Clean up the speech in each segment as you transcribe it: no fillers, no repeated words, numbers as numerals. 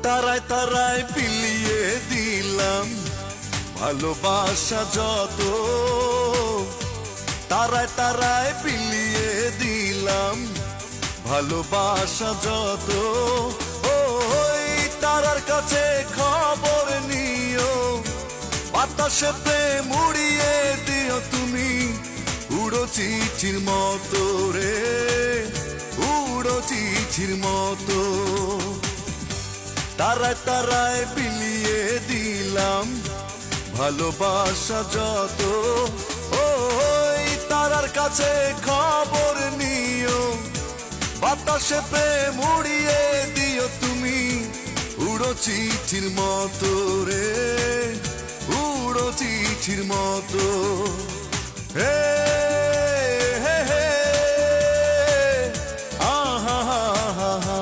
তারায় তারায় বিলিয়ে দিলাম ভালোবাসা যত, তারায় তারায় বিলিয়ে দিলাম ভালোবাসা যত। ওই তারার কাছে খবর নিও, বাতাসে প্রেম উড়িয়ে দিও তুমি, উড়ো চিঠির মতো রে, উড়ো চিঠির মতো। তারায় তারায় বিলিয়ে দিলাম ভালোবাসা যত, ওই তারার কাছে খবর নিও, বাতাসে প্রেম উড়িয়ে দিও তুমি, উড়ো চিঠির মতো রে, উড়ো চিঠির মতো। হে হে হে আহা হা হা হা।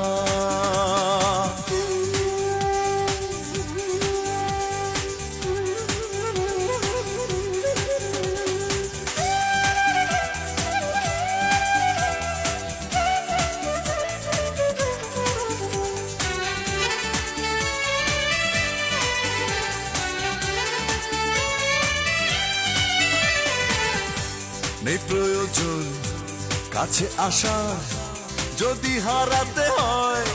নেই প্রয়োজন কাছে আসার, যদি হারাতে হয়।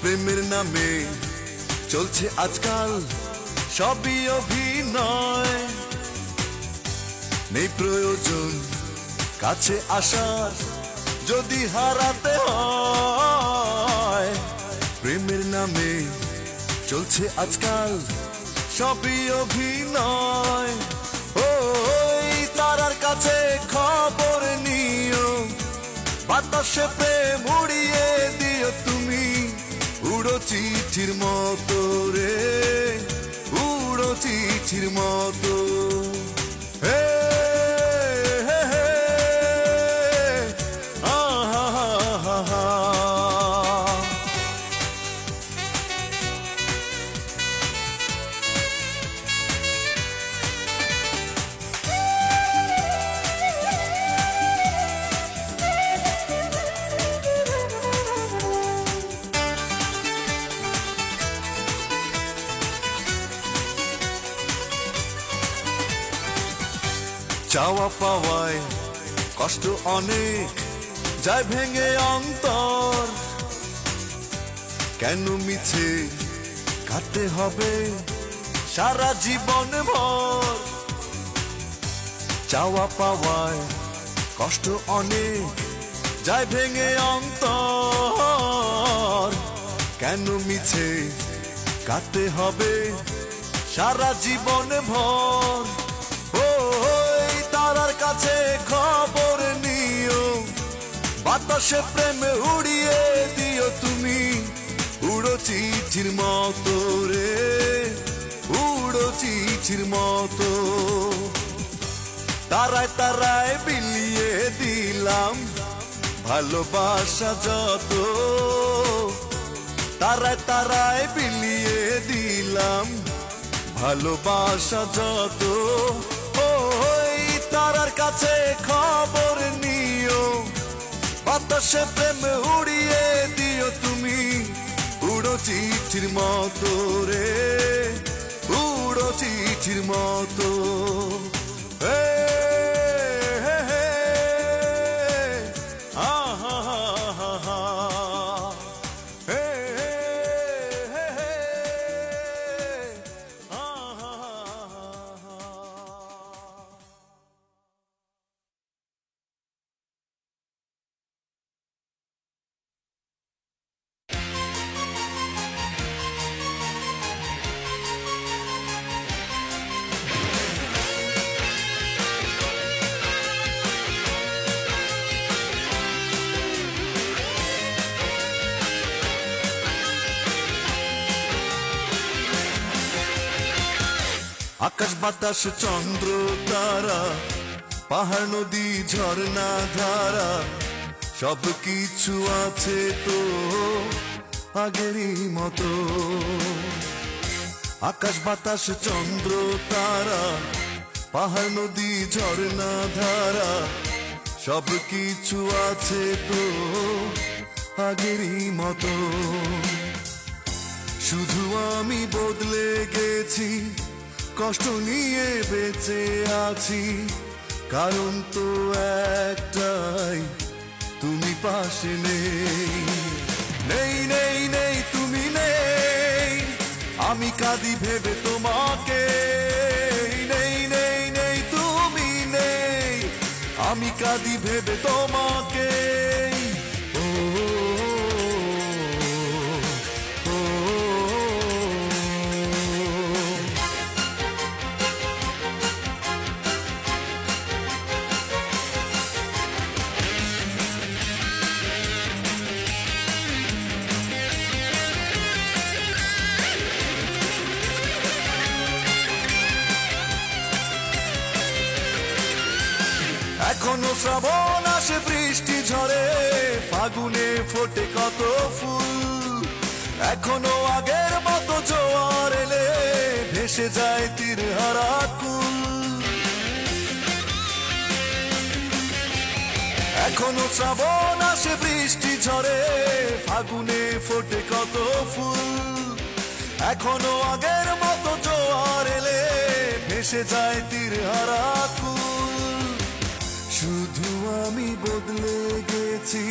প্রেমের নামে চলছে আজকাল সবই অভিনয়। নেই প্রয়োজন কাছে আসার, যদি হারাতে হয়। প্রেমের নামে চলছে আজকাল সবই অভিনয়। তারার কাছে খবর নিও, বাতাসে প্রেম উড়িয়ে দিও তুমি, উড়ো চিঠির মতো রে, উড়ো চিঠির মতো। হে হে হে আহা হা হা। চাওয়া পাওয়ায় কষ্ট অনেক যায় ভেঙে অন্তর, কেন মিছে কাটতে হবে সারা জীবন ভর। চাওয়া পাওয়ায় কষ্ট অনেক যায় ভেঙে অন্তর, কেন মিছে কাটতে হবে সারা জীবন ভর। তারার কাছে খবর নিও, বাতাসে প্রেম উড়িয়ে দিও তুমি, উড়ো চিঠির মতো রে, উড়ো চিঠির মতো। তারায় তারায় বিলিয়ে দিলাম ভালোবাসা যত, তারায় তারায় বিলিয়ে দিলাম ভালোবাসা যত। তারার কাছে খবর নিও, বাতাসে প্রেম উড়িয়ে দিও তুমি, উড়ো চিঠির মতো রে, উড়ো চিঠির মতো। হে হে হে আহা হা হা। হে হে হে আহা হা হা। আকাশ বাতাস চন্দ্র তারা, পাহাড় নদী ঝর্ণা ধারা, সব কিছু আছে তো আগেরই মতো। আকাশ বাতাস চন্দ্র তারা, পাহাড় নদী ঝর্ণা ধারা, সব কিছু আছে তো আগেরই মতো। শুধু আমি বদলে গেছি, কষ্ট নিয়ে বেঁচে আছি, কারণ তো একটাই, তুমি পাশে নেই। নেই নেই নেই তুমি নেই, আমি কাঁদি ভেবে তোমাকে। নেই নেই নেই তুমি নেই, আমি কাঁদি ভেবে তোমাকে। ও, ও, ও, এখনো শ্রাবণ আসে বৃষ্টি ঝরে, ফাগুনে ফোটে কত ফুল। এখনো আগের মতো জোয়ার এলে ভেসে যায় তীরহারা কুল। এখনো শ্রাবণ আসে বৃষ্টি ঝরে, ফাগুনে ফোটে কত ফুল। এখনো আগের মতো জোয়ার এলে ভেসে যায় তীরহারা কুল। শুধু আমি বদলে গেছি,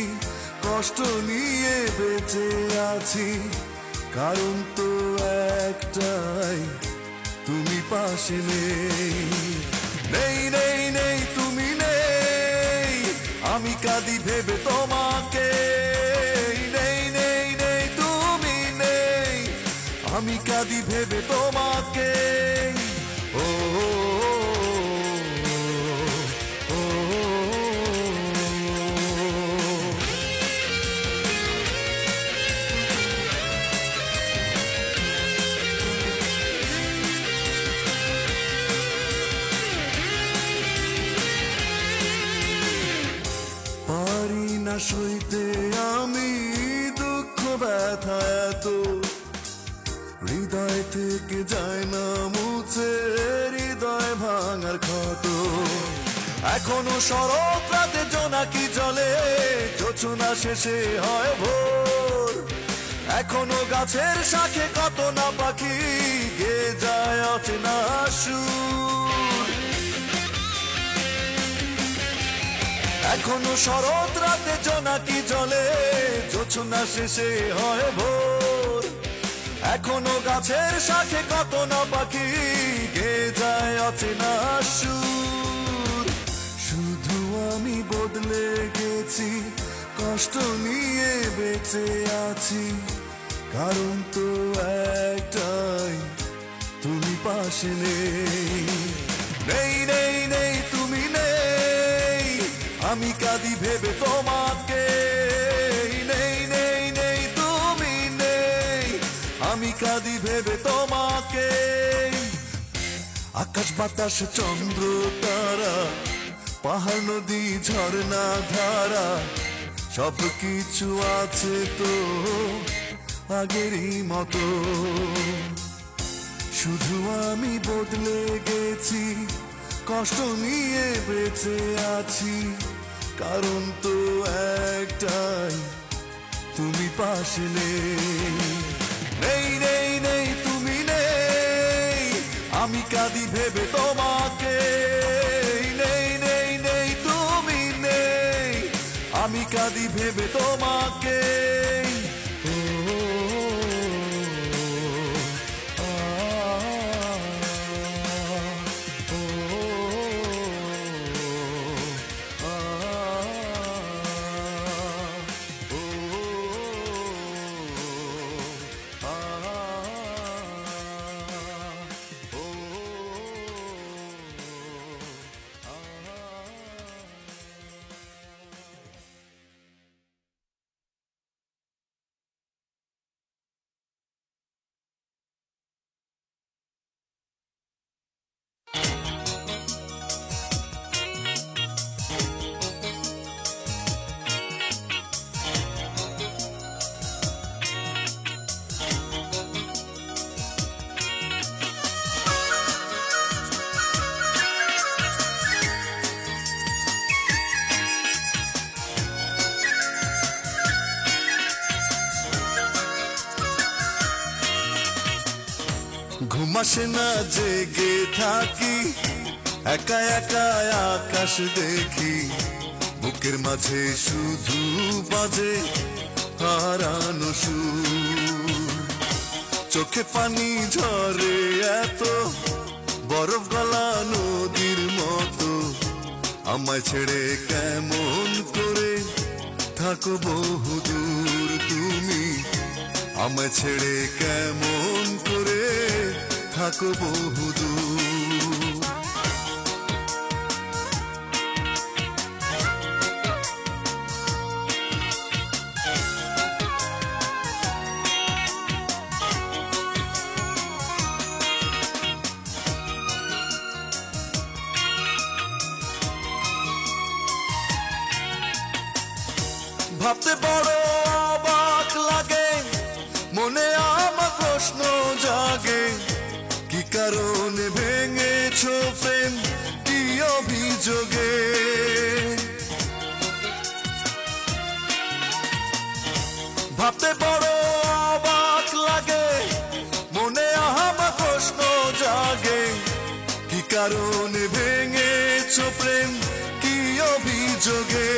কষ্ট নিয়ে বেঁচে আছি, কারণ তো একটাই, তুমি পাশে নেই। নেই নেই নেই তুমি নেই, আমি কাঁদি ভেবে তোমাকে। নেই নেই নেই তুমি নেই, আমি কাঁদি ভেবে তোমাকে। ও, পারি না সইতে আমি দুঃখ ব্যথা এত, হৃদয় থেকে যায় না মুছে হৃদয় ভাঙার ক্ষত। এখনো শরৎ রাতে জোনাকি জলে, জোছনা শেষে হয় ভোর। এখনো গাছের শাখে কত না পাখি গেয়ে যায় অচেনা সুর। এখনো শরৎ রাতে জোনাকি জলে, জোছনা শেষে হয় ভোর। এখনো গাছের শাখে কত না পাখি গেয়ে যায় অচেনা সুর। শুধু আমি বদলে গেছি, কষ্ট নিয়ে বেঁচে আছি, কারণ তো একটাই, তুমি পাশে নেই। নেই নেই নেই তুমি নেই, আমি কাঁদি ভেবে তোমাকে। নেই নেই নেই তুমি নেই, আমি কাঁদি ভেবে তোমাকে। আকাশ বাতাস চন্দ্র তারা, পাহাড় নদী ঝর্ণা ধারা, সব কিছু আছে তো আগেরই মতো। শুধু আমি বদলে গেছি, কষ্ট নিয়ে বেঁচে আছি, কারণ তো একটাই, তুমি পাশে নেই। নেই নেই নেই তুমি নেই, আমি কাঁদি ভেবে তোমাকে। নেই নেই নেই তুমি নেই, আমি কাঁদি ভেবে তোমাকে। আসে না জেগে থাকি, একা একা আকাশ দেখি, বুকের মাঝে শুধু বাজে হারানো সুর। চোখে পানি ঝরে এত, বরফ গলা নদীর মতো, আমায় ছেড়ে কেমন করে থাকো বহুদূর তুমি, আমায় ছেড়ে কেমন করে থাকো বহুদূর। ভাবতে বড় অবাক লাগে, মনে আমার প্রশ্ন জাগে, কি কারণে ভেঙেছো প্রেম, কি অভিযোগে। ভাবতে বড় অবাক লাগে, মনে আমার প্রশ্ন জাগে, কি কারণে ভেঙেছো প্রেম, কি অভিযোগে।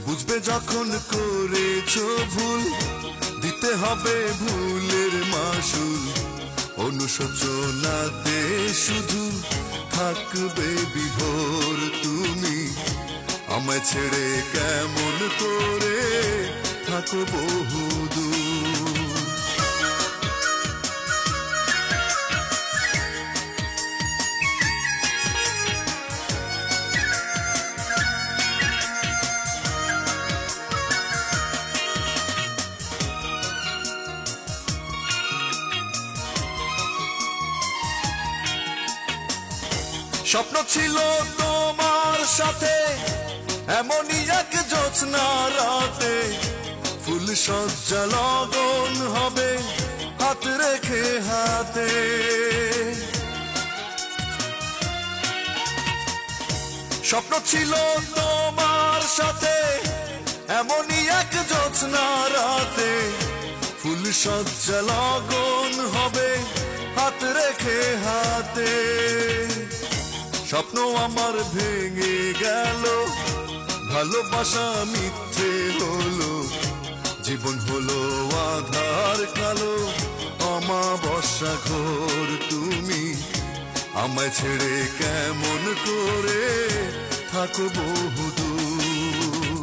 বুঝবে যখন করেছো ভুল, দিতে হবে ভুলের মাসুল, অনুশোচনাতে শুধু থাকবে বিভোর তুমি, আমায় ছেড়ে কেমন করে থাকো বহুদূর। স্বপ্ন ছিল তোমার সাথে এমনই এক জ্যোৎস্না রাতে, ফুল সজ্জা লগন হবে হাত রেখে হাতে। স্বপ্ন ছিল তোমার সাথে এমনই এক জ্যোৎস্না রাতে, ফুল সজ্জা লগন হবে হাত রেখে হাতে। স্বপ্ন আমার ভেঙে গেল, ভালোবাসা মিথ্যে হলো, জীবন হলো আধার কালো, অমাবস্যা ঘোর তুমি, আমায় ছেড়ে কেমন করে থাকো বহুদূর।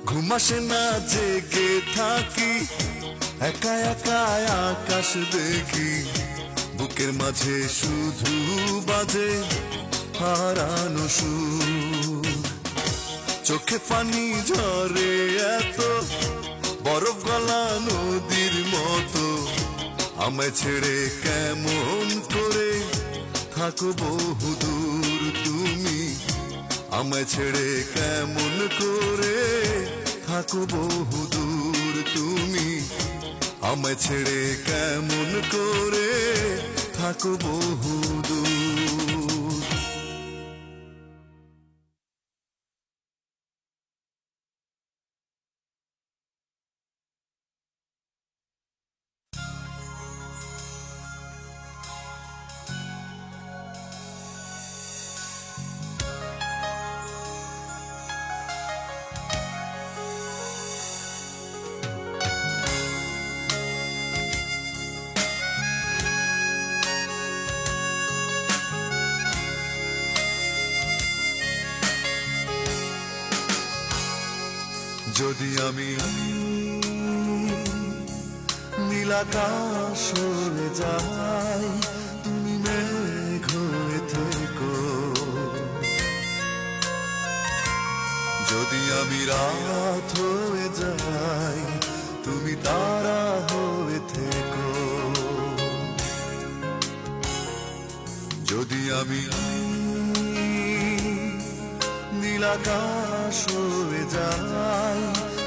ঘুম আসে না জেগে থাকি, একা একা আকাশ দেখি, বুকের মাঝে শুধু বাজে হারানো সুর। চোখে পানি ঝরে এত, বরফ গলা নদীর মতো, আমায় ছেড়ে কেমন করে থাকো বহুদূর তুমি, আমায় ছেড়ে কেমন করে থাকো বহুদূর তুমি, আমায় ছেড়ে কেমন করে থাকো বহুদূর। যদি আমি নীল আকাশ হয়ে যাই, তুমি মেঘ হয়ে থেকো। যদি আমি রাত হয়ে যাই, তুমি তারা হয়ে থেকো। যদি আমি নীল আকাশ হয়ে যাই,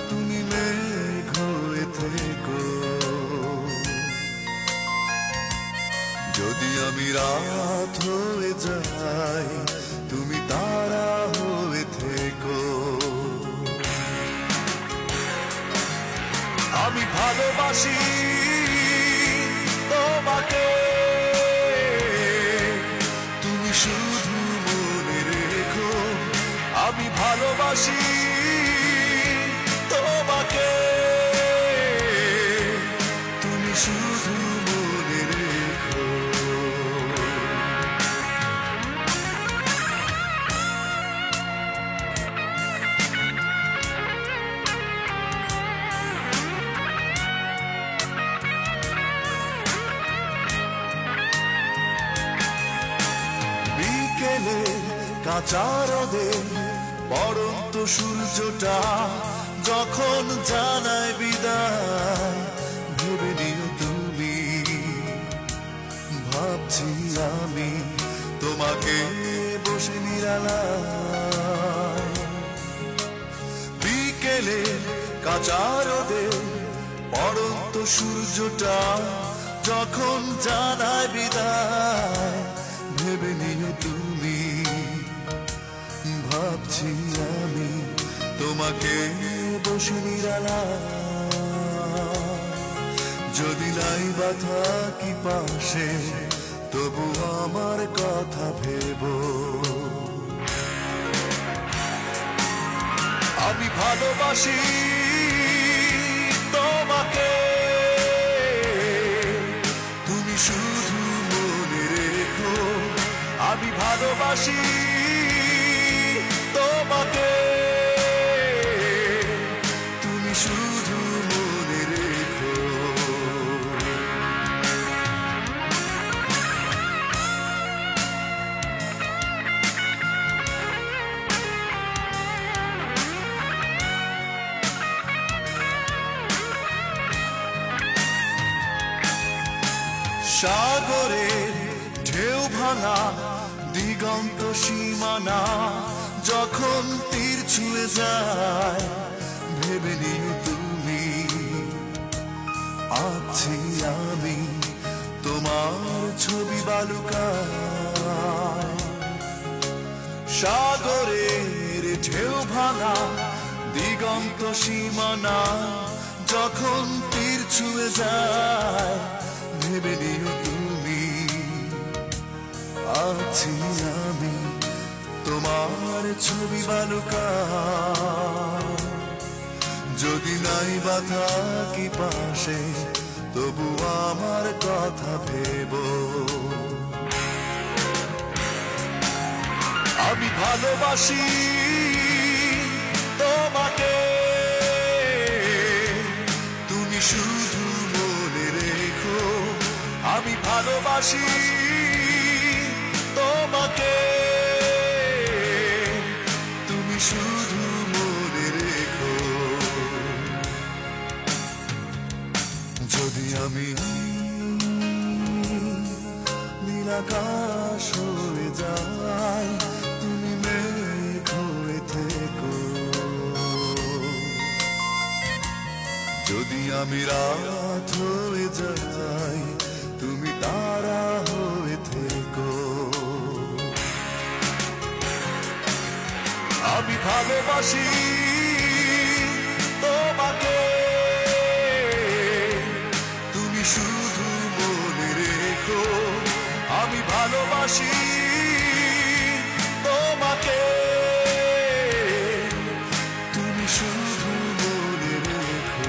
তুমি মেঘ হয়ে থেকো। যদি আমি রাত হয়ে যাই, তুমি তারা হয়ে থেকো। আমি ভালোবাসি তোমাকে তুমি শুধু মনে রেখো আমি ভালোবাসি তোমাকে তুমি শুধু মনে রেখো। বিকেলে কাঁচা রোদে পড়ন্ত সূর্যটা যখন জানায় বিদায় ভেবে নিও তুমি ভাবছি আমি তোমাকে বসে নিরালায়। বিকেলে কাঁচা রোদে পড়ন্ত সূর্যটা যখন জানায় বিদায় ভেবে নিও তুমি ভাবছি আমি তোমাকে বসে নিরালায়। যদি নাই বা থাকি পাশে তবু আমার কথা ভেবো আমি ভালোবাসি তোমাকে তুমি শুধু মনে রেখো আমি ভালোবাসি তোমাকে তুমি শুধু মনে রেখো। সাগরের ঢেউ ভাঙা দিগন্ত সীমানা যখন তীর ছুঁয়ে যায় ভেবে নিও তুমি আছি আমি তোমার ছবি বালুকায়। সাগরের ঢেউ ভাঙা দিগন্ত সীমানা যখন তীর ছুঁয়ে যায় ভেবে নিও তুমি আছি আমি তোমার ছবি বালুকায়। যদি নাই বা থাকি পাশে তবু আমার কথা ভেবো আমি ভালোবাসি তোমাকে তুমি শুধু মনে রেখো আমি ভালোবাসি তোমাকে তুমি শুধু মনে রেখো। যদি আমি নীলাকাশ হয়ে যাই তুমি মেঘ হয়ে থেকো যদি আমি রাত হয়ে যাই তুমি তারা হয়ে থেকো আমি ভালোবাসি তোমাকে তুমি শুধু মনে রেখো আমি ভালোবাসি তোমাকে তুমি শুধু মনে রেখো।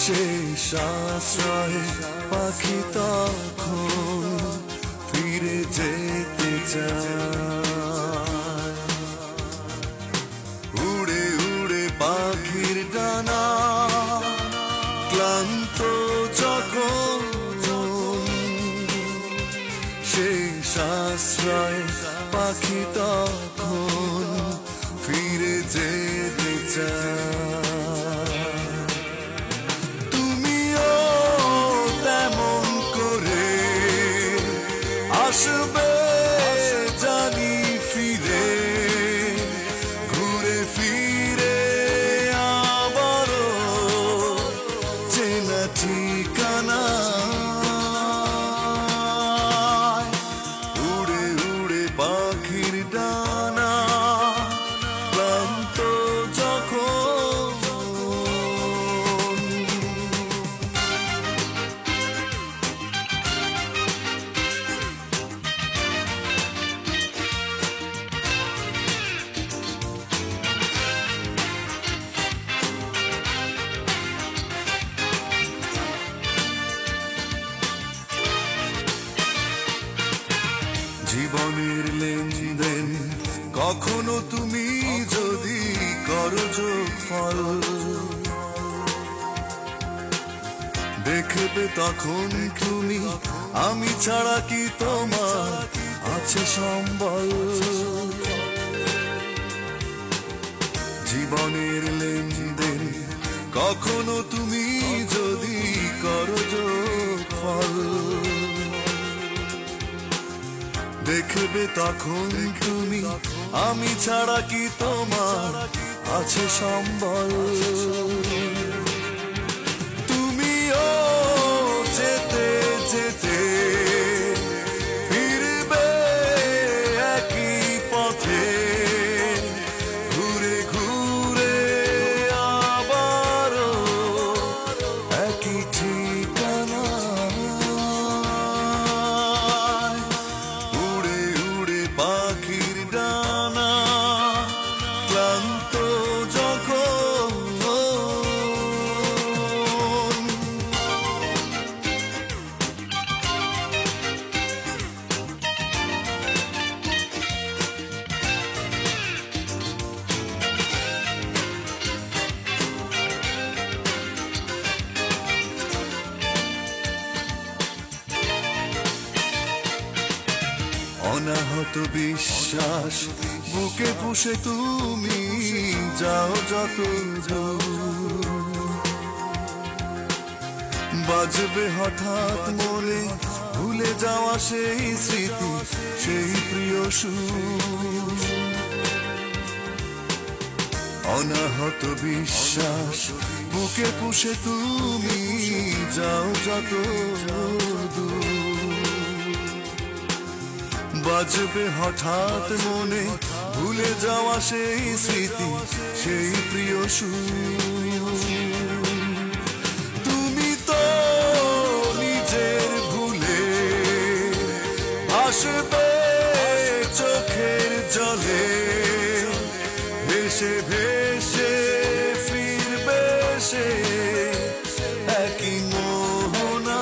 শেষ আশ্রয়ে পাখি তখন ফিরে যেতে চায় উড়ে উড়ে পাখির ডানা ক্লান্ত যখন সেই আশ্রয় পাখি তখন ফিরে যেতে চায়। তুমিও তেমন করে আসবে জানি ফিরে, ঘুরে ফিরে আবারও চেনা ঠিকানা। উড়ে উড়ে পাখির ডানা ক্লান্ত যখন, জীবনের লেনদেন কখনো তুমি যদি করো যোগফল, দেখবে তখন তুমি আমি ছাড়া কি তোমার আছে সম্বল। জীবনের লেনদেন কখনো তুমি যদি করো যোগফল, দেখবে তখন তুমি আমি ছাড়া কি তোমার আছে সম্বল। তুমিও যেতে যেতে ফিরবে একই পথে, ঘুরে ঘুরে আবারও একই ঠিকানা। পাখির ডানা ক্লান্ত যখন, অনাহত বিশ্বাস বুকে পুষে তুমি যাও যত দূর, বাজবে হঠাৎ মনে ভুলে যাওয়া সেই স্মৃতি, সেই প্রিয় সুর। অনাহত বিশ্বাস বুকে পুষে তুমি যাও যত দূর, বাজবে হঠাৎ মনে ভুলে যাওয়া সেই স্মৃতি, সেই প্রিয় সুর। তুমি তো নিজের ভুলে ভাসবে চোখের জলে, ভেসে ভেসে ফিরবে সে একই মোহনা।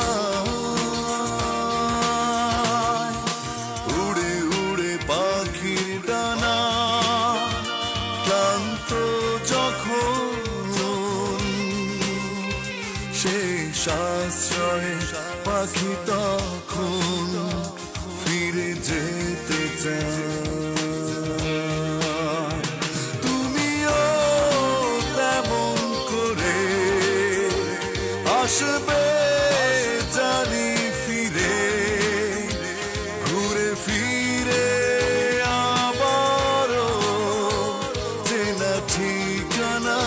পাখির ডানা ক্লান্ত যখন শেষ আশ্রয়ে পাখি তখন ফিরে যেতে চায়। তুমিও তেমন করে আসবে জানি ফিরে, ঘুরে ফিরে ঠিকানা।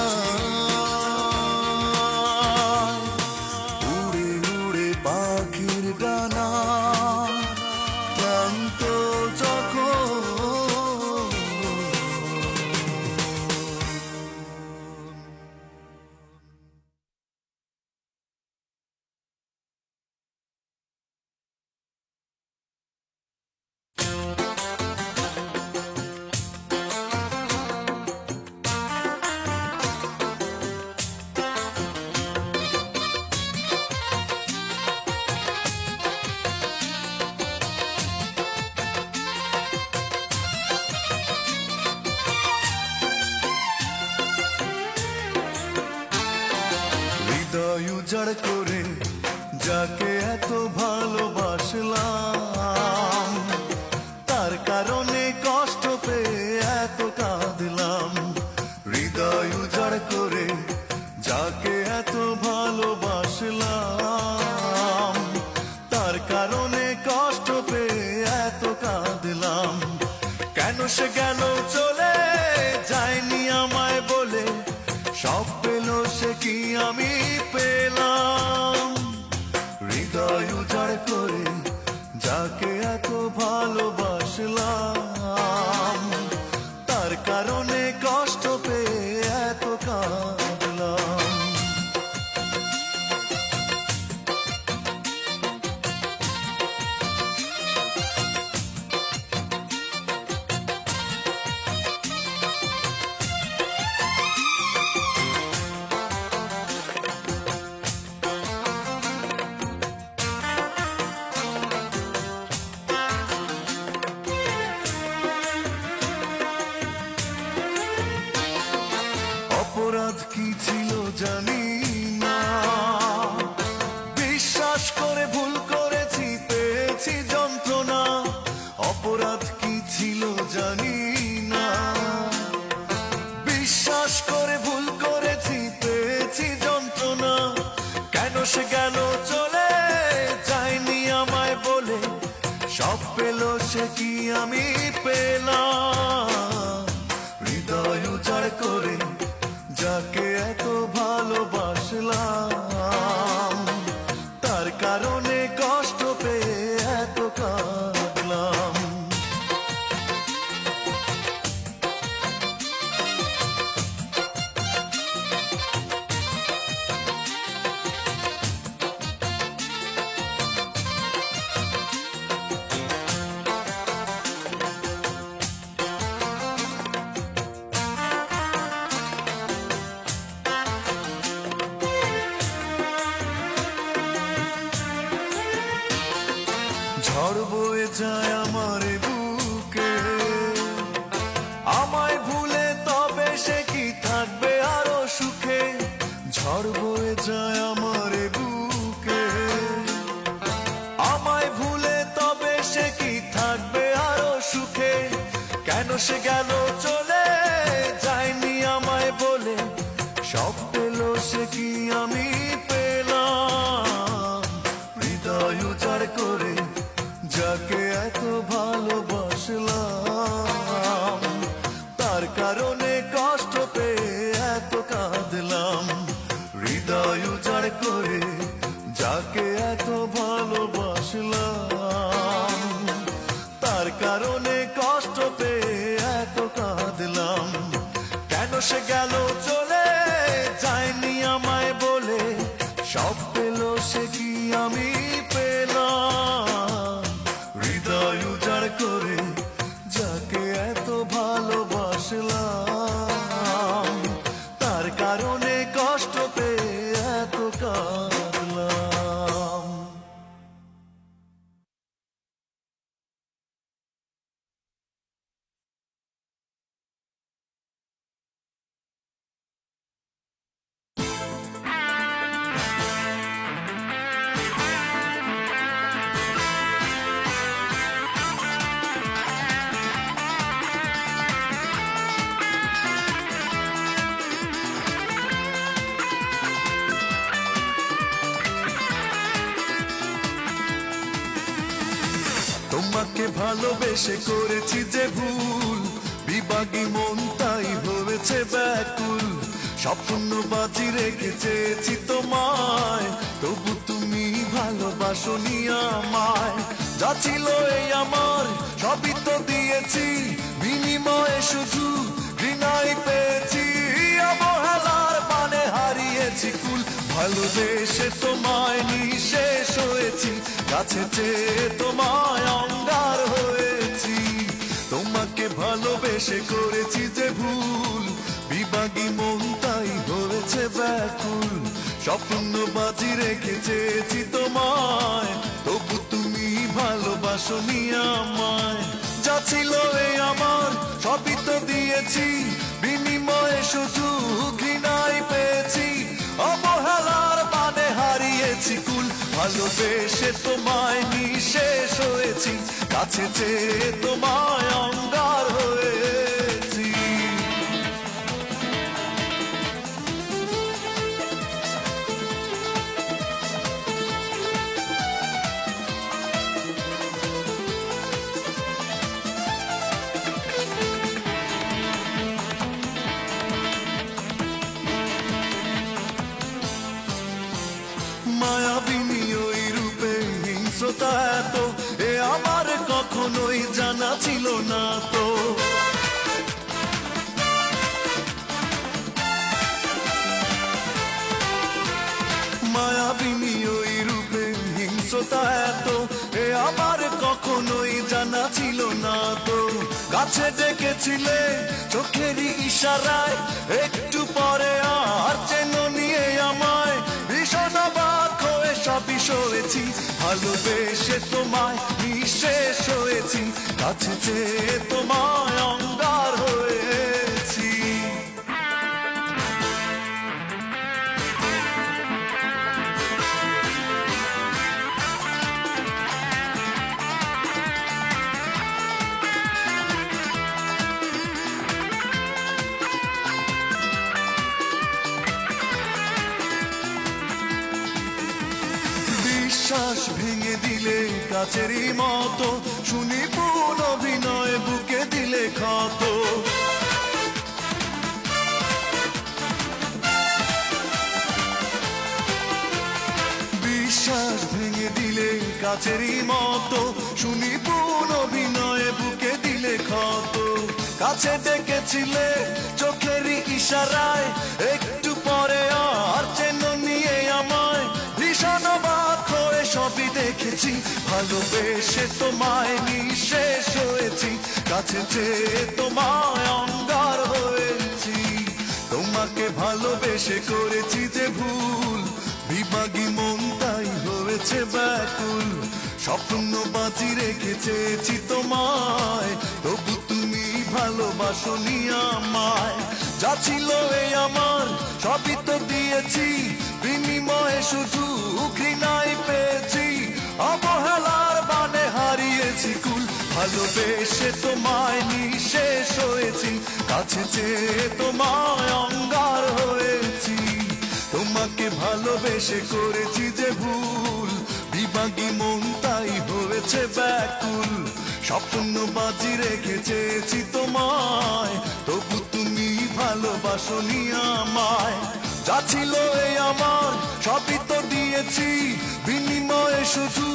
উড়ে উড়ে পাখির ডানা ক্লান্ত যখন, উজাড় করে যাকে এত ভালোবাসলাম, তার কারণে কষ্ট পেয়ে এত কাঁদলাম। হৃদয় উজাড় করে যাকে এত ভালোবাসলাম, তার কারণে কষ্ট পেয়ে এত কাঁদলাম। কেন সে গেল চলে, যায়নি আমায় বলে, সব পেল সে কি আমি পেলাম? হৃদয় উজাড় করে যাকে এত ভালোবাসলাম, তার কারণে কষ্ট পেয়ে এত কাঁদলাম। অপরাধ কি ছিল জানি না, বিশ্বাস করে ভুল করেছি, পেয়েছি যন্ত্রণা। অপরাধ কি ছিল জানি না, বিশ্বাস করে ভুল করেছি, পেয়েছি যন্ত্রণা। কেন সে গেল চলে, যায়নি আমায় বলে, সব পেল সে কি আমি পেলাম? হৃদয় উজাড় করে যাকে এত ভালোবাসলাম, তার কারণে কষ্ট পেয়ে এত কাঁদলাম। ঝড় বয়ে যায় আমার বুকে, আমায় ভুলে তবে সে কি থাকবে আরো সুখে? ঝড় বয়ে যায় আমার বুকে, আমায় ভুলে তবে সে কি থাকবে আরো সুখে? কেন সে গেল চলে, যায়নি আমায় বলে, সব পেল সে কি আমি পেলাম? হৃদয় উজাড় করে যাকে এত ভালোবাসলাম, তার কারণে কষ্ট পেয়ে এত কাঁদলাম। হৃদয় উজাড় করে যাকে এত ভালোবাসলাম, তার কারণে কষ্ট পেয়ে এত কাঁদলাম। কেন সে গেল চলে, যায়নি আমায় বলে, সব পেল সে কি আমি পেলাম? হৃদয় উজাড় করে যাকে এত ভালোবাসলাম, তার কারণে কষ্ট পেয়ে এত কাঁদলাম। তোমাকে ভালোবেসে করেছি যে ভুল, বিভাগী মন তাই হয়েছে ব্যাকুল। স্বপ্ন বাজি রেখে চেয়েছি তোমায়, তবু তুমি ভালোবাসোনি আমায়। যা ছিল এই আমার সবই তো দিয়েছি, বিনিময়ে শুধু ঘৃণাই পেয়েছি। অবহেলার মানে হারিয়েছি কুল, ভালোবেসে তোমায় নিঃশেষ হয়েছি, কাছে চেয়ে তোমায় অঙ্গার হয়েছি। তোমাকে ভালোবেসে করেছি যে ভুল, বিভাগী মন তাই হয়েছে ব্যাকুল। স্বপ্ন বাজি রেখে চেয়েছি তোমায়, তবু তুমি ভালোবাসোনি আমায়। যা ছিল এই আমার সবই তো দিয়েছি, বিনিময়ে শুধু ঘৃণাই পেয়েছি। অবহেলার মানে হারিয়েছি কুল, ভালোবেসে তোমায় নিঃশেষ হয়েছি, কাছে চেয়ে তোমায় অঙ্গার হয়েছি। মায়াবিনী ওই রূপে হিংস্রতা এত, এ আমার কখনোই জানা ছিল না তো। মায়াবিনী ওই রূপে হিংস্রতা এত, এ আমার কখনোই জানা ছিল না তো। কাছে ডেকেছিলে চোখেরই ইশারায়, একটু পরে আর চেন নিয়ে আমায়। ভীষণ অবাক হয়ে সবই সয়েছি, ভালোবেসে তোমায় নিঃশেষ হয়েছি, কাছে চেয়ে তোমায় অঙ্গার হয়েছি। বিশ্বাস ভেঙে দিলে কাছেরই মতো, শুনি পুন অভিনয় বুকে দিলে ক্ষত। বিশ্বাস ভেঙে দিলে কাছেরই মতো, শুনি পুন অভিনয় বুকে দিলে ক্ষত। কাছে ডেকেছিলে চোখেরই ইশারায়, একটু পরে আর চেন নিয়ে আমায়। ভীষণ অবাক হয়ে সবই দেখেছি, ভালোবেসে তোমায় নিঃশেষ হয়েছি, কাছে চেয়ে তোমায় অঙ্গার হয়েছি। তোমাকে ভালোবেসে করেছি যে ভুল, বিভাগী মন তাই হয়েছে ব্যাকুল। স্বপ্ন বাজি রেখে চেয়েছি তোমায়, তবু তুমি ভালোবাসোনি আমায়। যা ছিল এই আমার সবই তো দিয়েছি, বিনিময়ে শুধু ঘৃণাই পেয়েছি। অবহেলার বানে হারিয়েছি কুল, ভালোবেসে তোমায় নিঃশেষ হয়েছি, কাছে চেয়ে তোমায় অঙ্গার হয়েছি। তোমাকে ভালোবেসে করেছি যে ভুল, বিভাগী মন তাই হয়েছে ব্যাকুল। স্বপ্ন বাজি রেখে চেয়েছি তোমায়, তবু তুমি ভালোবাসোনি আমায়। যা ছিল এই আমার সবই তো দিয়েছি, বিনিময়ে শুধু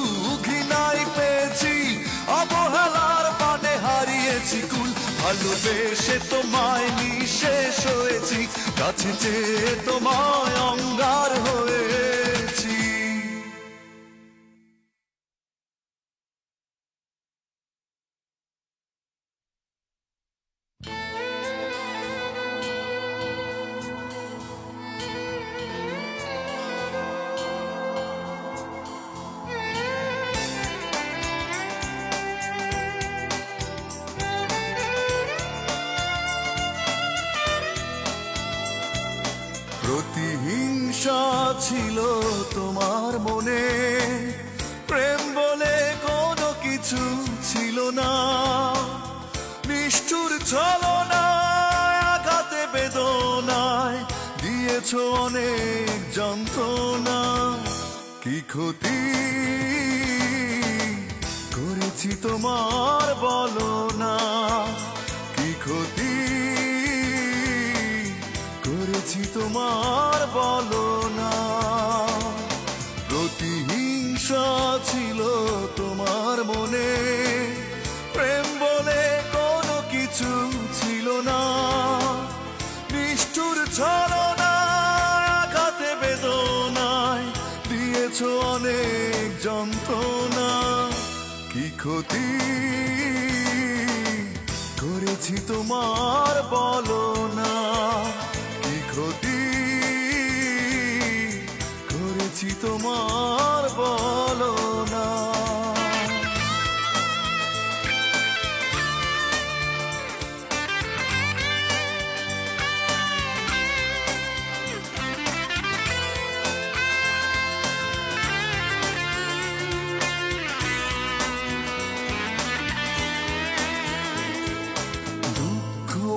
ঘৃণাই পেয়েছি। অবহেলার বানে হারিয়েছি কুল, ভালোবেসে তোমায় নিঃশেষ হয়েছি, কাছে চেয়ে তোমায় অঙ্গার হয়েছি। প্রতিহিংসা ছিল তোমার মনে, প্রেম বলে কোনো কিছু ছিল না। নিষ্ঠুর ছলনায় আঘাতে বেদনায় দিয়েছ অনেক যন্ত্রণা। কি ক্ষতি করেছি তোমার বলো না, কি ক্ষতি করেছি তোমার বলো না। প্রতিহিংসা ছিল তোমার মনে, প্রেম বলে কোনো কিছু ছিল না। নিষ্ঠুর ছলনায় আঘাতে বেদনায় দিয়েছ অনেক যন্ত্রণা। কি ক্ষতি করেছি তোমার বলো না, কি ক্ষতি করেছি তোমার বলো না।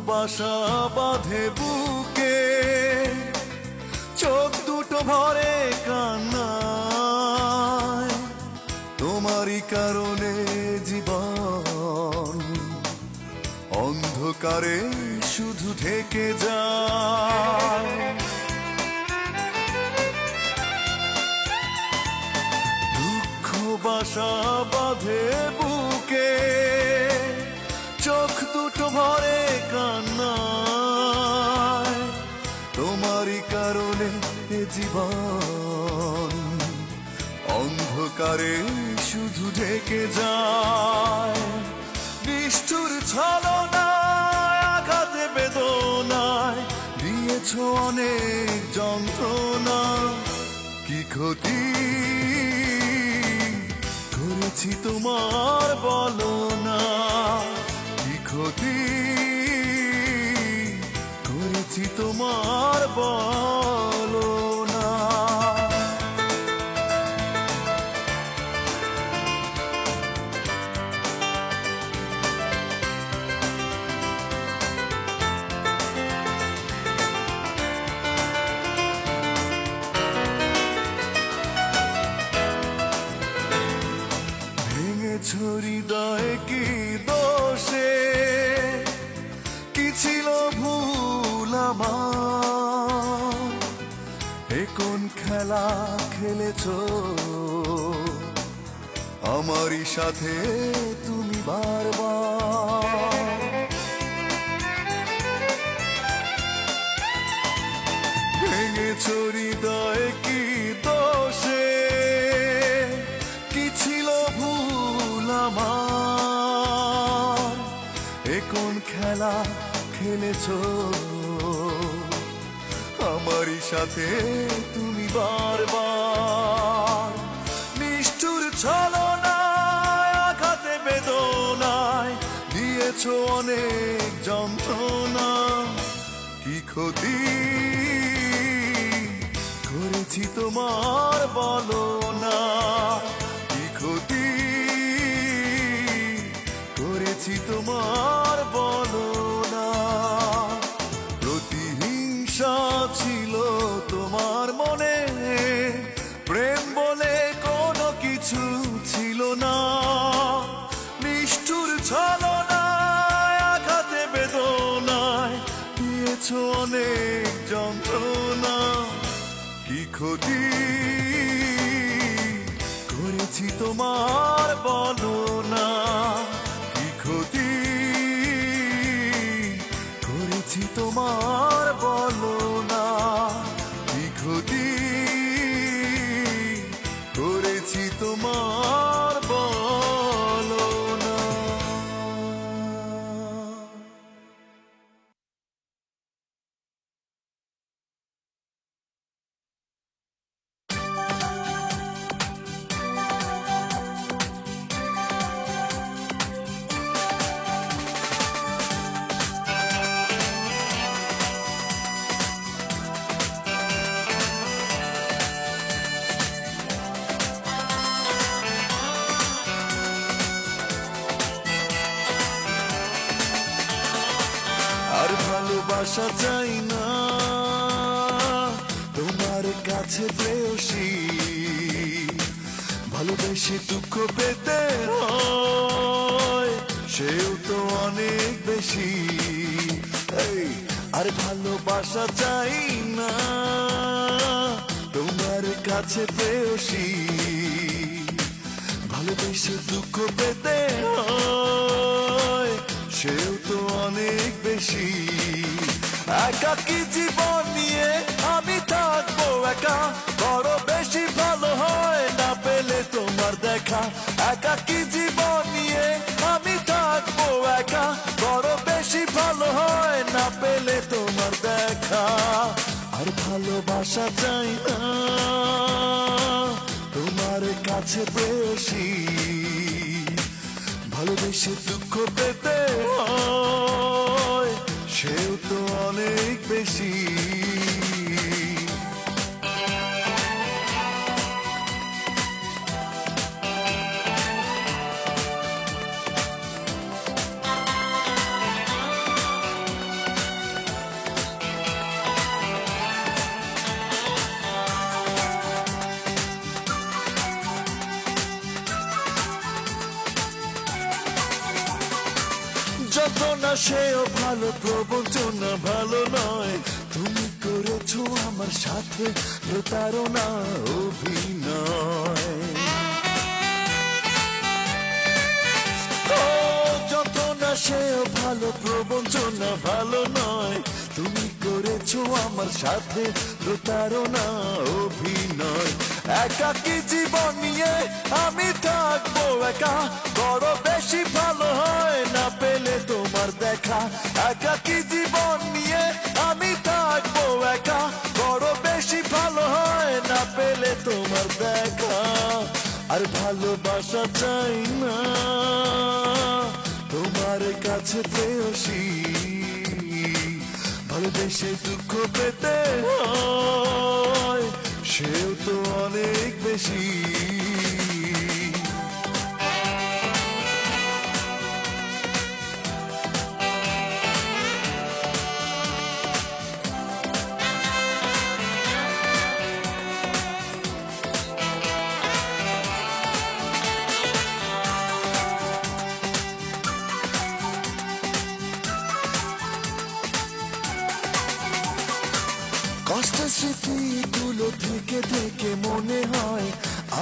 বাসা বাঁধে বুকে, চোখ দুটো ভরে কান্নায়, তোমারই কারণে জীবন অন্ধকারে শুধু ঢেকে যায়। দুঃখ বাসা বাঁধে বুকে, চোখ দুটো ভরে কান্নায়, তোমারই কারণে এ জীবন অন্ধকারে শুধু ঢেকে যায়। নিষ্ঠুর ছলনায় আঘাতে বেদনায় দিয়েছ অনেক যন্ত্রণা, কি ক্ষতি করেছি তোমার বলো না, কি ক্ষতি করেছি তোমার বলো না। হৃদয় কি দোষে, কি ছিল ভুল আমার, এ কোন খেলা খেলেছ আমারই সাথে তুমি বারবার। ভেঙেছ হৃদয় কি দোষে, কি ছিল ভুল আমার, এ কোন খেলা খেলেছ আমারই সাথে তুমি বারবার। নিষ্ঠুর ছলনায় আঘাতে বেদনায় দিয়েছ অনেক যন্ত্রণা, কি ক্ষতি করেছি তোমার বলো না, কি ক্ষতি করেছি তোমার বলো না। প্রতিহিংসা ছিল তোমার মনে, প্রেম বলে কোনো কিছু ছিল না। নিষ্ঠুর ছলনায় আঘাতে বেদনায় দিয়েছ অনেক যন্ত্রণা, কি ক্ষতি করেছি তোমার বলো না, কি ক্ষতি করেছি তোমার বলো না, কি ক্ষতি করেছি তোমার বলো না। আর ভালোবাসা চাই না তোমার কাছে প্রেয়সী, ভালোবেসে দুঃখ পেতে হয় সেও তো অনেক বেশি। আর ভালোবাসা চাই না তোমার কাছে প্রেয়সী, ভালোবেসে দুঃখ পেতে হয় সেও তো অনেক বেশি। একাকী জীবন নিয়ে আমি থাকবো একা, বড় বেশি ভালো হয় না পেলে তোমার দেখা। একাকী জীবন নিয়ে আমি থাকবো একা, বড় বেশি ভালো হয় না পেলে তোমার দেখা। আর ভালোবাসা চাই না তোমার কাছে বেশি, ভালোবেসে দুঃখ পেতে হয় সেও তো অনেক বেশি। যত না সেও ভালো, প্রবঞ্চনা ভালো নয়। তুমি করেছো আমার সাথে প্রতারণা, অভিনয়। ও যত না সেও ভালো, প্রবঞ্চনা ভালো নয়। তুমি করেছো আমার সাথে প্রতারণা, অভিনয়। একাকী জীবন নিয়ে আমি থাকবো একা, বড় বেশি ভালো হয় না পেলে তোমার দেখা। একাকী জীবন নিয়ে আমি থাকবো একা, বড় বেশি ভালো হয় না পেলে তোমার দেখা। আর ভালোবাসা চাই না তোমার কাছে প্রেয়সী, ভালোবেসে দুঃখ পেতে হয় সেও তো অনেক বেশি। কষ্টের স্মৃতিগুলো থেকে থেকে মনে হয়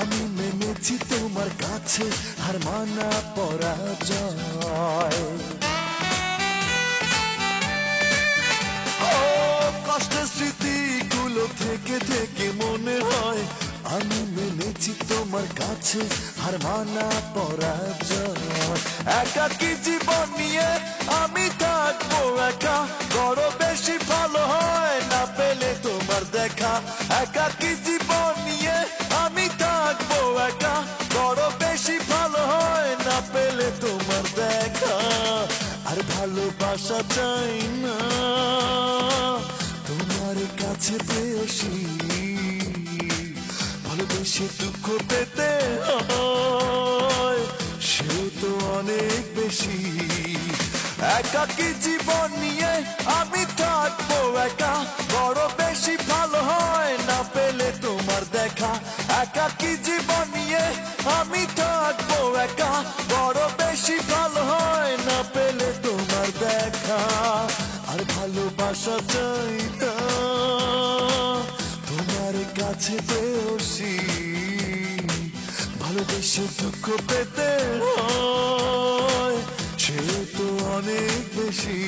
আমি মেনেছি তোমার কাছে হার মানা পরাজয়। ও কষ্টের স্মৃতিগুলো থেকে থেকে মনে হয় আমি মেনেছি তোমার কাছে হার মানা পরাজয়। একাকী জীবন নিয়ে আমি থাকবো একা, বড় বেশি ভালো হয় না পেলে তোমার দেখা। একাকী জীবন নিয়ে আমি থাকবো একা, বড় বেশি ভালো হয় না পেলে তোমার দেখা। আর ভালোবাসা চাই না তোমার কাছে প্রেয়সী, ভালোবেসে দুঃখ পেতে হয় সেও তো অনেক বেশি। একাকী জীবন নিয়ে আমি থাকবো একা, বড় বেশি ভালো হয় না পেলে তোমার দেখা। একাকী জীবন নিয়ে আমি থাকবো একা, বড় বেশি ভালো হয় না পেলে তোমার দেখা। আর ভালোবাসা চাই না তোমার কাছে প্রেয়সী, ভালোবেসে দুঃখ পেতে হয় সে তো অনেক বেশি।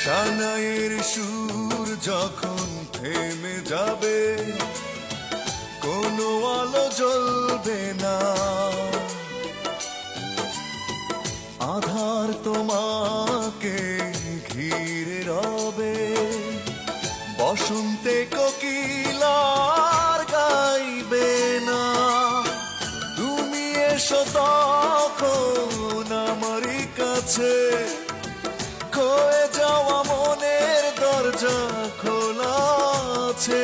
সানাইয়ের সুর যখন থেমে যাবে, কোনো আলো জ্বলবে না, আধার তোমাকে ঘিরে রবে। বসন্তে কোকিলার গাইবে না, তুমি এসো তখন আমারই কাছে। খয়ে যাওয়া মনের দরজা খোলা আছে,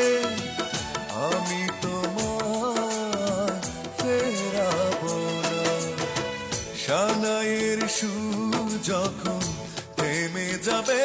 আমি তোমায় ফেরাবো না। সানাইয়ের সুর যখন থেমে যাবে,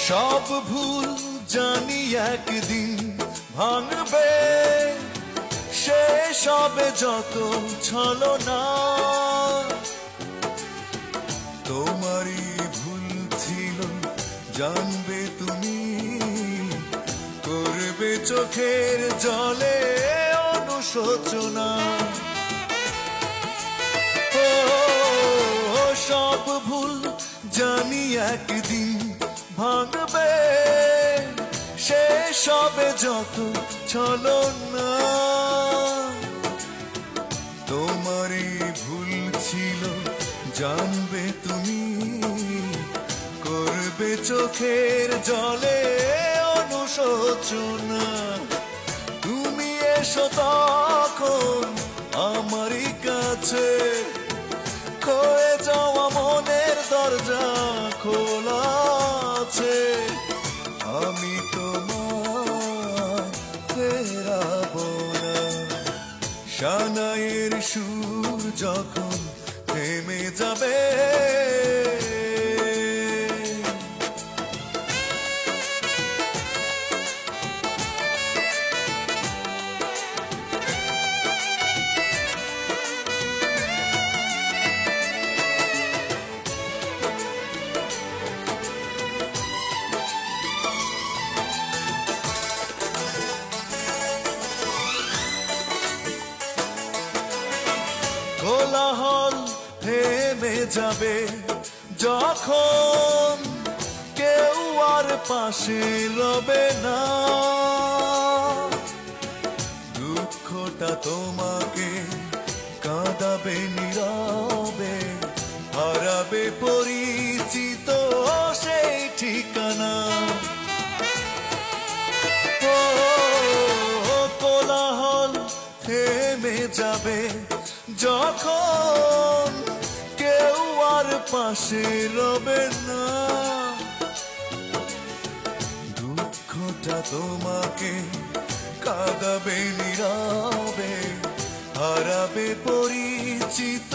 সব ভুল জানি একদিন ভাঙবে, শেষ হবে যত ছলনা। তোমারই ভুল ছিল জানবে তুমি, করবে চোখের জলে অনুশোচনা। ও সব ভুল জানি একদিন ভাঙবে শেষ হবে যত ছলনা। তোমারই ভুল ছিল জানবে তুমি, করবে চোখের জলে অনুশোচনা। তুমি এসো তখন আমারই কাছে, খয়ে যাওয়া মনের দরজা খোলা আছে। আমি তোমায় ফেরাবো না। সানাইয়ের সুর যখন থেমে যাবে, কোলাহল থেমে যাবে যখন কেউ আর পাশে রবে না। দুঃখটা তোমাকে কাঁদাবে নীরবে, হারাবে পরিচিত সেই ঠিকানা। কোলাহল থেমে যাবে যখন কেউ আর পাশে রবে না। দুঃখটা তোমাকে কাঁদাবে নীরবে, হারাবে পরিচিত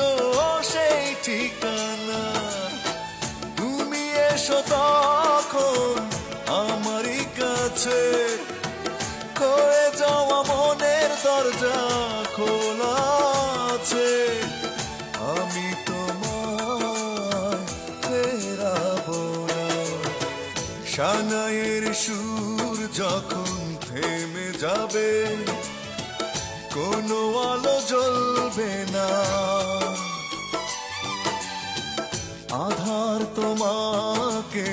সেই ঠিকানা। তুমি এসো তখন আমারই কাছে, খয়ে যাওয়া মনের দরজা খোলা আছে। আমি তোমায় ফেরাবো না। সানাইয়ের সুর যখন থেমে যাবে, কোনো আলো জ্বলবে না। আধার তোমাকে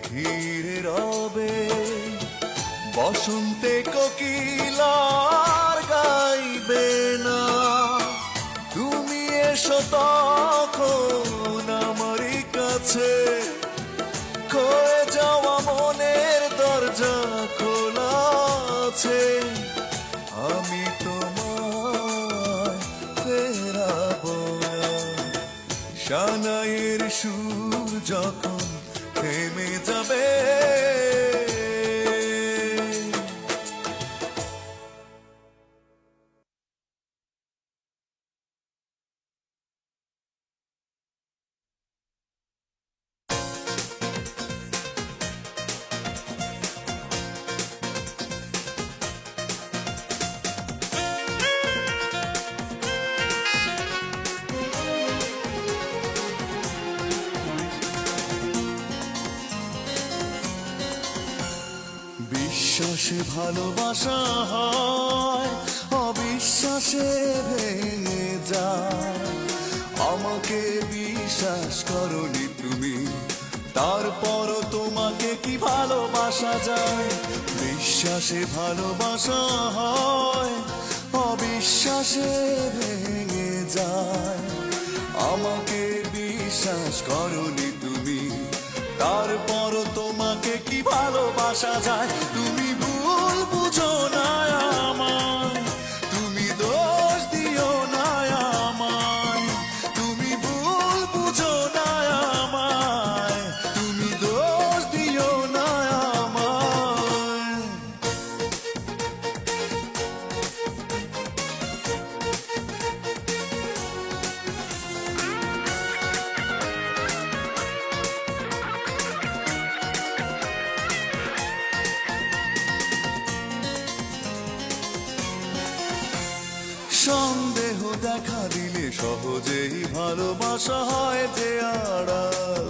ঘিরে রবে, বসন্তে কোকিলার গাইবে না। তুমি এসো তখন আমারই কাছে, খয়ে যাওয়া মনের দরজা খোলা আছে। আমি তোমায় ফেরাবো না। সানাইয়ের সুর যখন থেমে যাবে, বিশ্বাসে ভালোবাসা হয়, অবিশ্বাসে ভেঙে যায়। আমাকে বিশ্বাস করনি তুমি, তারপরও তোমাকে কি ভালোবাসা যায়। বিশ্বাসে ভালোবাসা হয়, অবিশ্বাসে ভেঙে যায়। আমাকে বিশ্বাস করনি তুমি, তারপরও তোমাকে কি ভালোবাসা যায়। তুমি ভুল বুঝো না আমায়, তুমি দোষ দিও না আমায়। তুমি ভুল বুঝো না আমায়, তুমি দোষ দিও না আমায়। সন্দেহ দেখা দিলে সহজেই ভালোবাসা হয় যে আড়াল।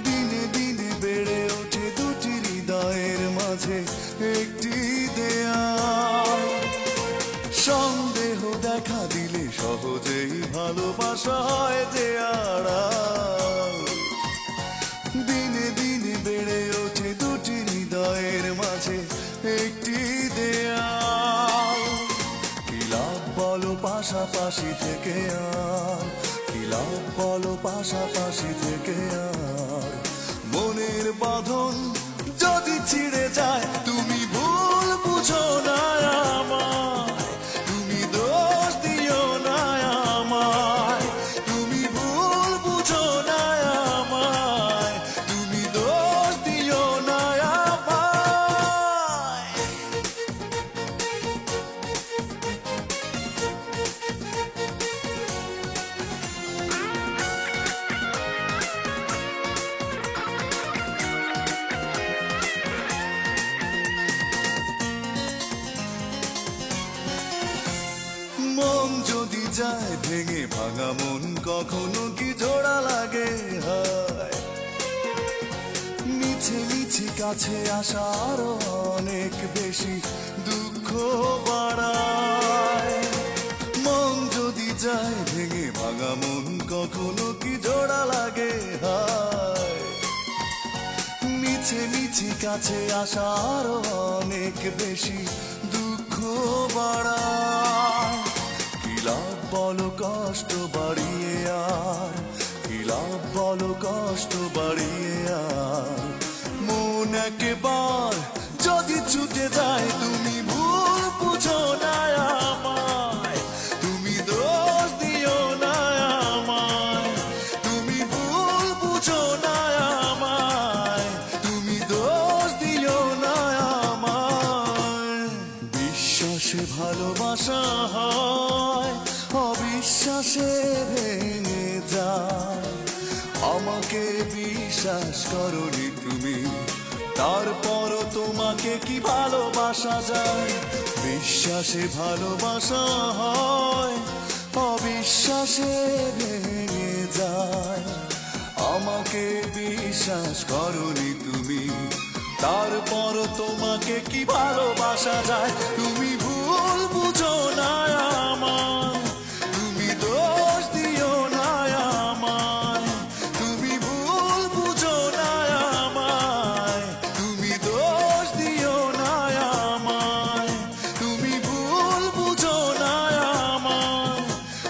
দিনে দিনে বেড়ে ওঠে দুটি হৃদয়ের মাঝে একটি দেয়াল। সন্দেহ দেখা দিলে সহজেই ভালোবাসা হয় যে আড়াল। পাশাপাশি থেকে আর কি লাভ বলো পাশাপাশি থেকে আর মনের বাঁধন যদি ছিঁড়ে যায় তুমি ভুল বুঝো না আমায় তুমি দোষ দিও না আমায় তুমি ভুল বুঝো না আমায় তুমি দোষ দিও না আমায় মন যদি যায় ভেঙে ভাঙা মন কখনো কি জোড়া লাগে হয় মিছে মিছে কাছে আসা আরো অনেক বেশি দুঃখ বাড়ায় মন যদি যায় ভেঙে ভাঙা মন কখনো কি জোড়া লাগে হয় মিছে মিছে কাছে আসা আরো অনেক বেশি দুঃখ বাড়ায় কি লাভ বলো কষ্ট বাড়িয়ে আর কি লাভ বলো কষ্ট বাড়িয়ে আর মন একবার যদি ছুটে যায় তুমি ভুল বুঝো না আমায় তুমি দোষ দিও না আমায় তুমি ভুল বুঝো না আমায় তুমি দোষ দিও না আমায় বিশ্বাসে ভালোবাসা হয় অবিশ্বাসে ভেঙে যায় আমাকে বিশ্বাস করনি তুমি তারপরও তোমাকে কি ভালোবাসা যায় বিশ্বাসে ভালোবাসা হয় অবিশ্বাসে ভেঙে যায় আমাকে বিশ্বাস করনি তুমি তারপরও তোমাকে কি ভালোবাসা যায় তুমি ভুল বুঝো না আমায় তুমি দোষ দিও না আমায় তুমি ভুল বুঝো না আমায় তুমি দোষ দিও না আমায় তুমি ভুল বুঝো না আমায়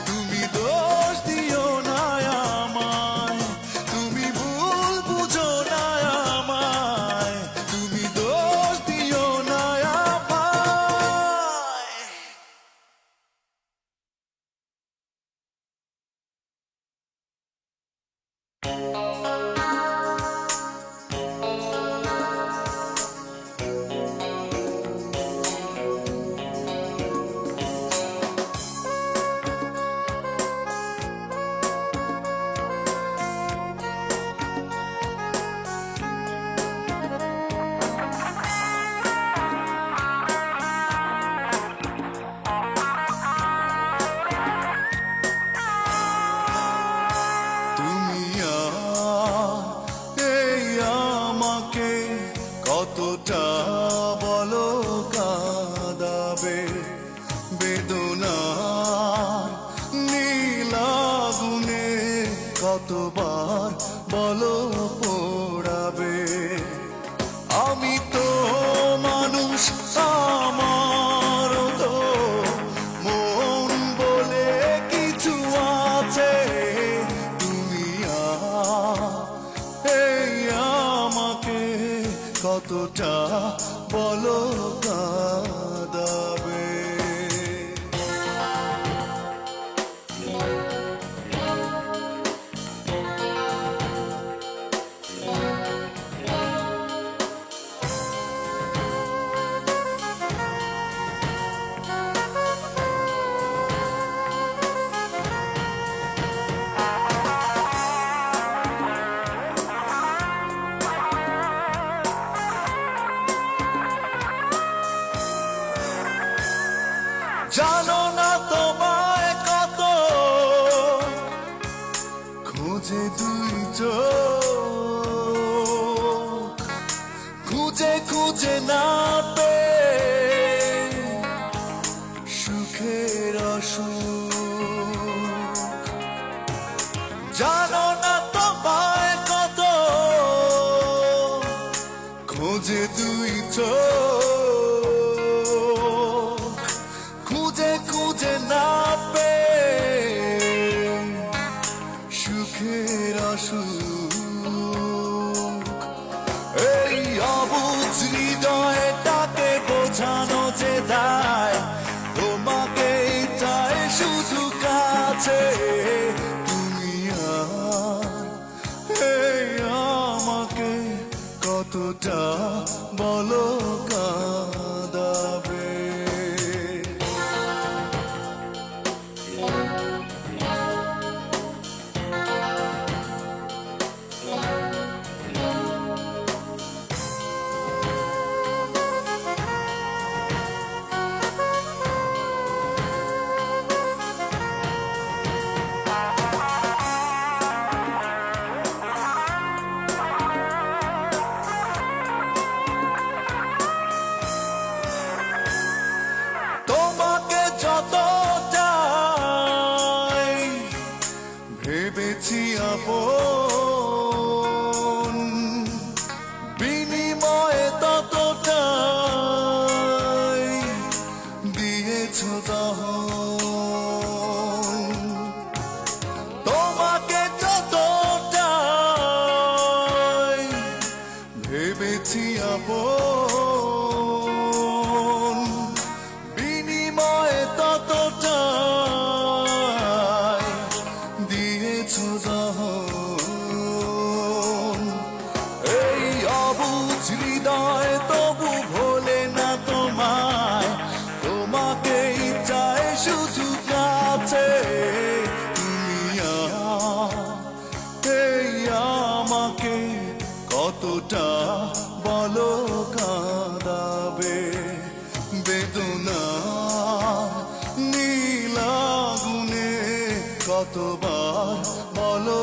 তুমি দোষ দিও না আমায় তুমি ভুল বুঝো না আমায় তুমি দোষ দিও না আমায় তুমি এই আমাকে কতটা বলো কাঁদাবে বেদনা নীলাগুনে কতবার বলো পোড়াবে আমি তো মানুষ আমার তো মন বলে কিছু আছে তুমি এই আমাকে কতটা বলো কাঁদাবে জানো না তোমায় কত খুঁজে দুই চোখ খুঁজে খুঁজে না পেয়ে সুখের অসুখ জানো না তোমায় কত খুঁজে দুই চোখ খুঁজে খুঁজে না পেয়ে বোঝানো যে দায়, তোমাকে চাই শুধু কাছে। তুমি আমাকে কতটা বলো কাঁদাবে। তোমাকে যত চাই ভেবেছি আপন, বিনিময়ে ততটাই দিয়েছ তখন। তোমাকে যত চাই ভেবেছি আপন, বিনিময়ে ততটাই দিয়েছ যখন। এই অবুঝ হৃদয় তবু ভোলে না তোমায়, তোমাকেই চাই শুধু কাছে। তুমি আমাকে কতটা বলো কাঁদাবে। বেদনা নীলাগুনে কতবার বলো